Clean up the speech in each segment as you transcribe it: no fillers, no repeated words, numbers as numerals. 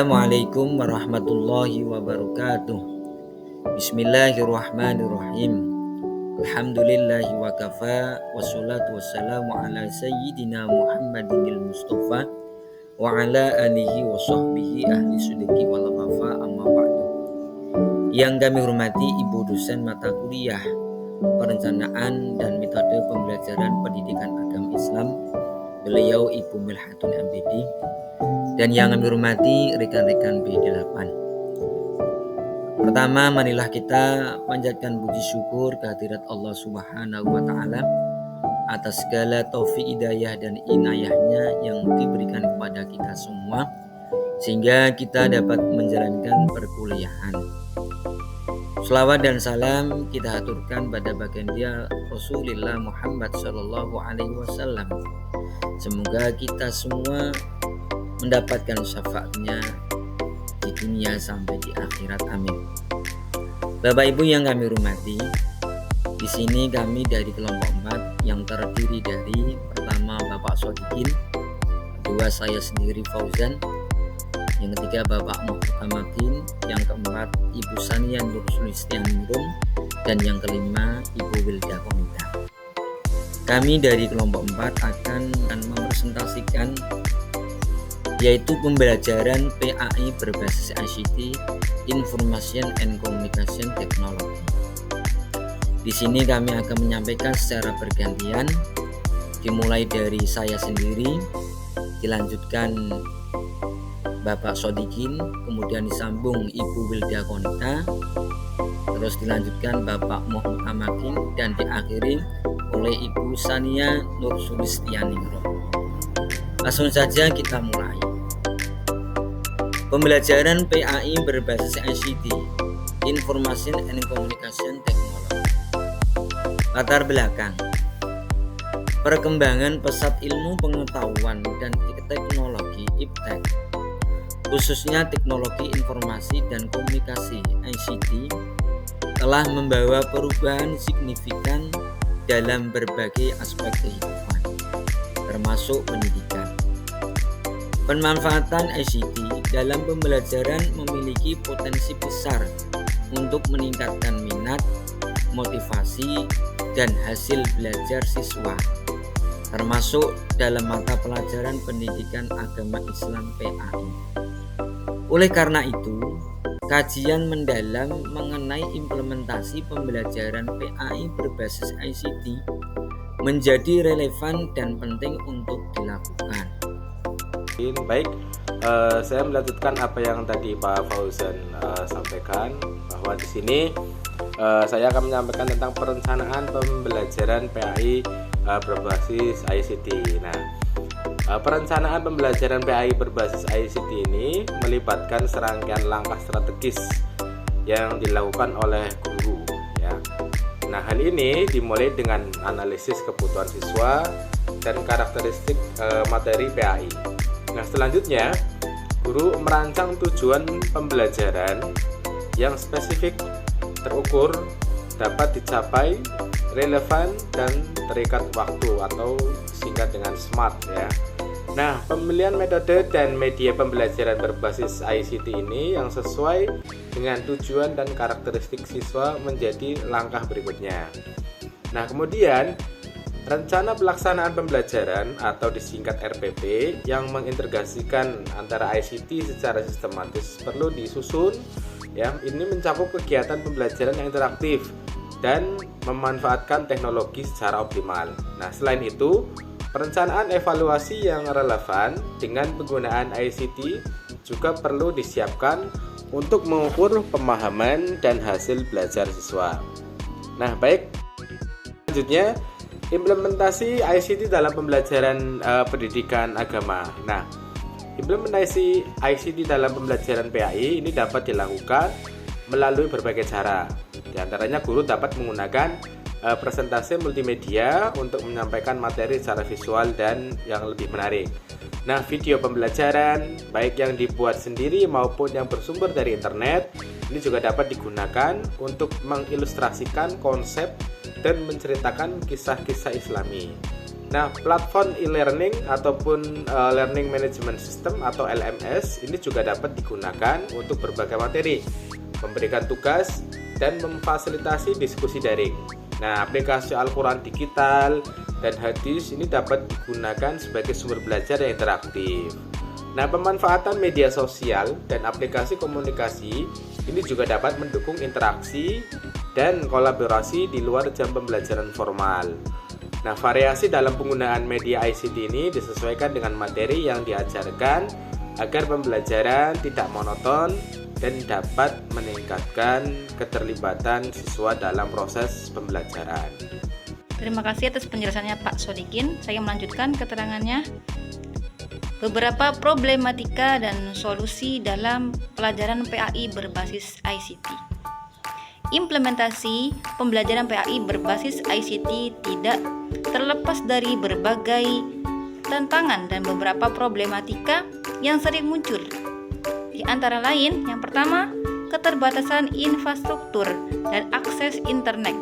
Assalamualaikum warahmatullahi wabarakatuh. Bismillahirrahmanirrahim. Alhamdulillahi wa kafa. Wassalatu wassalamu ala sayyidina Muhammadinil Mustafa wa ala alihi wa sahbihi ahli sudiki wal wafa, amma ba'du. Yang kami hormati Ibu dosen mata kuliah Perencanaan dan Metode Pembelajaran Pendidikan Agama Islam, beliau Ibu Milhatun MPD. Dan yang kami hormati rekan-rekan B8. Pertama, marilah kita panjatkan puji syukur kehadirat Allah Subhanahu wa Ta'ala atas segala taufik hidayah dan inayahnya yang diberikan kepada kita semua, sehingga kita dapat menjalankan perkuliahan. Selawat dan salam kita haturkan pada baginda Rasulullah Muhammad Sallallahu Alaihi Wasallam. Semoga kita semua mendapatkan syafaatnya di dunia sampai di akhirat, amin. Bapak Ibu yang kami hormati, di sini kami dari kelompok 4 yang terdiri dari pertama Bapak Sodikin, kedua saya sendiri Fauzan, yang ketiga Bapak Muhtamakin, yang keempat Ibu Sania Nur Sulistianingrum, dan yang kelima Ibu Wilda Komita. Kami dari kelompok 4 akan mempresentasikan yaitu pembelajaran PAI berbasis ICT, Information and Communication Technology. Di sini kami akan menyampaikan secara bergantian, dimulai dari saya sendiri, dilanjutkan Bapak Sodikin, kemudian disambung Ibu Wilda Konita, terus dilanjutkan Bapak Muhammad Amakin, dan diakhiri oleh Ibu Sania Nur Sulistianingrum. Langsung saja kita mulai. Pembelajaran PAI berbasis ICT, Information and Communication Technology. Latar belakang. Perkembangan pesat ilmu pengetahuan dan teknologi (IPTEK), khususnya teknologi informasi dan komunikasi (ICT), telah membawa perubahan signifikan dalam berbagai aspek kehidupan, termasuk pendidikan. Pemanfaatan ICT dalam pembelajaran memiliki potensi besar untuk meningkatkan minat, motivasi, dan hasil belajar siswa, termasuk dalam mata pelajaran pendidikan agama Islam PAI. Oleh karena itu, kajian mendalam mengenai implementasi pembelajaran PAI berbasis ICT menjadi relevan dan penting untuk dilakukan. Baik, saya melanjutkan apa yang tadi Pak Fauzan sampaikan, bahwa di sini saya akan menyampaikan tentang perencanaan pembelajaran PAI berbasis ICT. Nah, perencanaan pembelajaran PAI berbasis ICT ini melibatkan serangkaian langkah strategis yang dilakukan oleh guru. Ya. Nah, hal ini dimulai dengan analisis kebutuhan siswa dan karakteristik materi PAI. Nah, selanjutnya guru merancang tujuan pembelajaran yang spesifik, terukur, dapat dicapai, relevan, dan terikat waktu atau singkat dengan SMART ya. Nah, pemilihan metode dan media pembelajaran berbasis ICT ini yang sesuai dengan tujuan dan karakteristik siswa menjadi langkah berikutnya. Nah, kemudian rencana pelaksanaan pembelajaran atau disingkat RPP yang mengintegrasikan antara ICT secara sistematis perlu disusun ya. Ini mencakup kegiatan pembelajaran yang interaktif dan memanfaatkan teknologi secara optimal. Nah, selain itu, perencanaan evaluasi yang relevan dengan penggunaan ICT juga perlu disiapkan untuk mengukur pemahaman dan hasil belajar siswa. Nah, baik. Selanjutnya, implementasi ICT dalam pembelajaran pendidikan agama. Nah, implementasi ICT dalam pembelajaran PAI ini dapat dilakukan melalui berbagai cara. Di antaranya guru dapat menggunakan presentasi multimedia untuk menyampaikan materi secara visual dan yang lebih menarik. Nah, video pembelajaran baik yang dibuat sendiri maupun yang bersumber dari internet ini juga dapat digunakan untuk mengilustrasikan konsep dan menceritakan kisah-kisah Islami. Nah, platform e-learning ataupun Learning Management System atau LMS ini juga dapat digunakan untuk berbagai materi, memberikan tugas, dan memfasilitasi diskusi daring. Nah, aplikasi Al-Quran digital dan hadis ini dapat digunakan sebagai sumber belajar yang interaktif. Nah, pemanfaatan media sosial dan aplikasi komunikasi ini juga dapat mendukung interaksi dan kolaborasi di luar jam pembelajaran formal. Nah, variasi dalam penggunaan media ICT ini disesuaikan dengan materi yang diajarkan agar pembelajaran tidak monoton dan dapat meningkatkan keterlibatan siswa dalam proses pembelajaran. Terima kasih atas penjelasannya Pak Sodikin. Saya melanjutkan keterangannya. Beberapa problematika dan solusi dalam pelajaran PAI berbasis ICT. Implementasi pembelajaran PAI berbasis ICT tidak terlepas dari berbagai tantangan dan beberapa problematika yang sering muncul. Di antara lain, yang pertama, keterbatasan infrastruktur dan akses internet.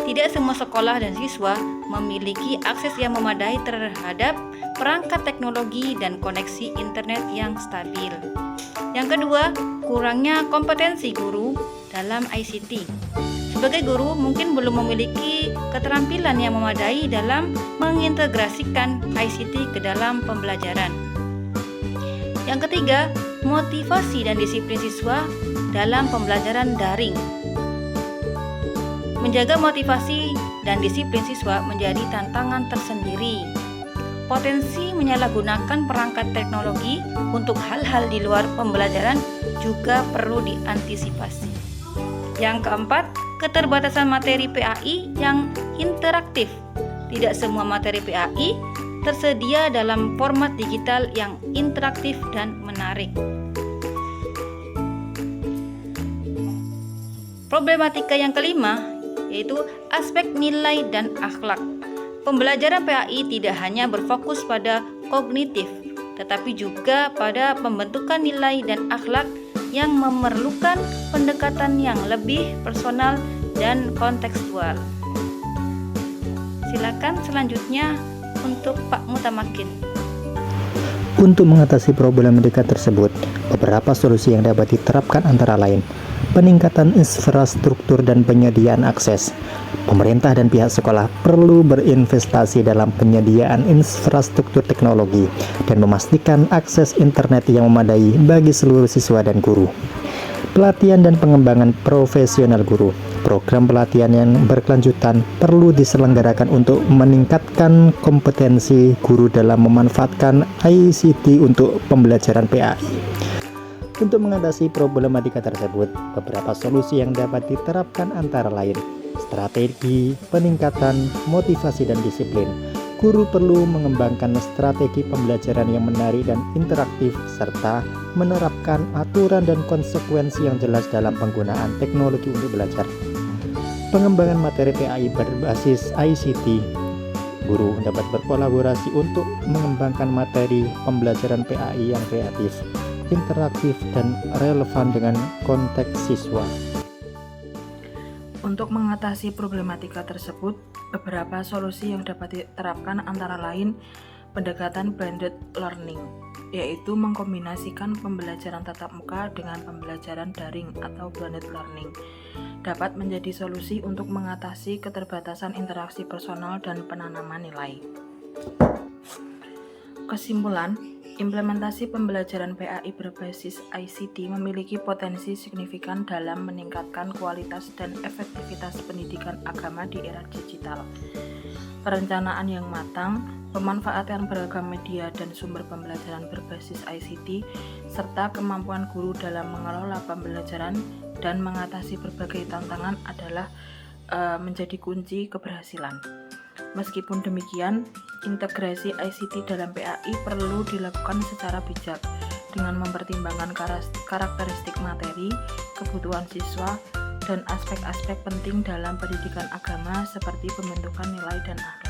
Tidak semua sekolah dan siswa memiliki akses yang memadai terhadap perangkat teknologi dan koneksi internet yang stabil. Yang kedua, kurangnya kompetensi guru dalam ICT. Sebagai guru mungkin belum memiliki keterampilan yang memadai dalam mengintegrasikan ICT ke dalam pembelajaran. Yang ketiga, motivasi dan disiplin siswa dalam pembelajaran daring. Menjaga motivasi dan disiplin siswa menjadi tantangan tersendiri. Potensi menyalahgunakan perangkat teknologi untuk hal-hal di luar pembelajaran juga perlu diantisipasi. Yang keempat, keterbatasan materi PAI yang interaktif. Tidak semua materi PAI tersedia dalam format digital yang interaktif dan menarik. Problematika yang kelima yaitu aspek nilai dan akhlak. Pembelajaran PAI tidak hanya berfokus pada kognitif, tetapi juga pada pembentukan nilai dan akhlak yang memerlukan pendekatan yang lebih personal dan kontekstual. Silakan selanjutnya untuk Pak Mutamakin. Untuk mengatasi problematika tersebut, beberapa solusi yang dapat diterapkan antara lain peningkatan infrastruktur dan penyediaan akses. Pemerintah dan pihak sekolah perlu berinvestasi dalam penyediaan infrastruktur teknologi dan memastikan akses internet yang memadai bagi seluruh siswa dan guru. Pelatihan dan pengembangan profesional guru. Program pelatihan yang berkelanjutan perlu diselenggarakan untuk meningkatkan kompetensi guru dalam memanfaatkan ICT untuk pembelajaran PAI. Untuk mengatasi problematika tersebut, beberapa solusi yang dapat diterapkan antara lain strategi peningkatan motivasi dan disiplin. Guru perlu mengembangkan strategi pembelajaran yang menarik dan interaktif serta menerapkan aturan dan konsekuensi yang jelas dalam penggunaan teknologi untuk belajar. Pengembangan materi PAI berbasis ICT. Guru dapat berkolaborasi untuk mengembangkan materi pembelajaran PAI yang kreatif, interaktif, dan relevan dengan konteks siswa. Untuk mengatasi problematika tersebut, beberapa solusi yang dapat diterapkan antara lain pendekatan blended learning, yaitu mengkombinasikan pembelajaran tatap muka dengan pembelajaran daring atau blended learning. Dapat menjadi solusi untuk mengatasi keterbatasan interaksi personal dan penanaman nilai. Kesimpulan, implementasi pembelajaran PAI berbasis ICT memiliki potensi signifikan dalam meningkatkan kualitas dan efektivitas pendidikan agama di era digital. Perencanaan yang matang, pemanfaatan beragam media dan sumber pembelajaran berbasis ICT, serta kemampuan guru dalam mengelola pembelajaran dan mengatasi berbagai tantangan adalah menjadi kunci keberhasilan. Meskipun demikian, integrasi ICT dalam PAI perlu dilakukan secara bijak dengan mempertimbangkan karakteristik materi, kebutuhan siswa, dan aspek-aspek penting dalam pendidikan agama seperti pembentukan nilai dan akhlak.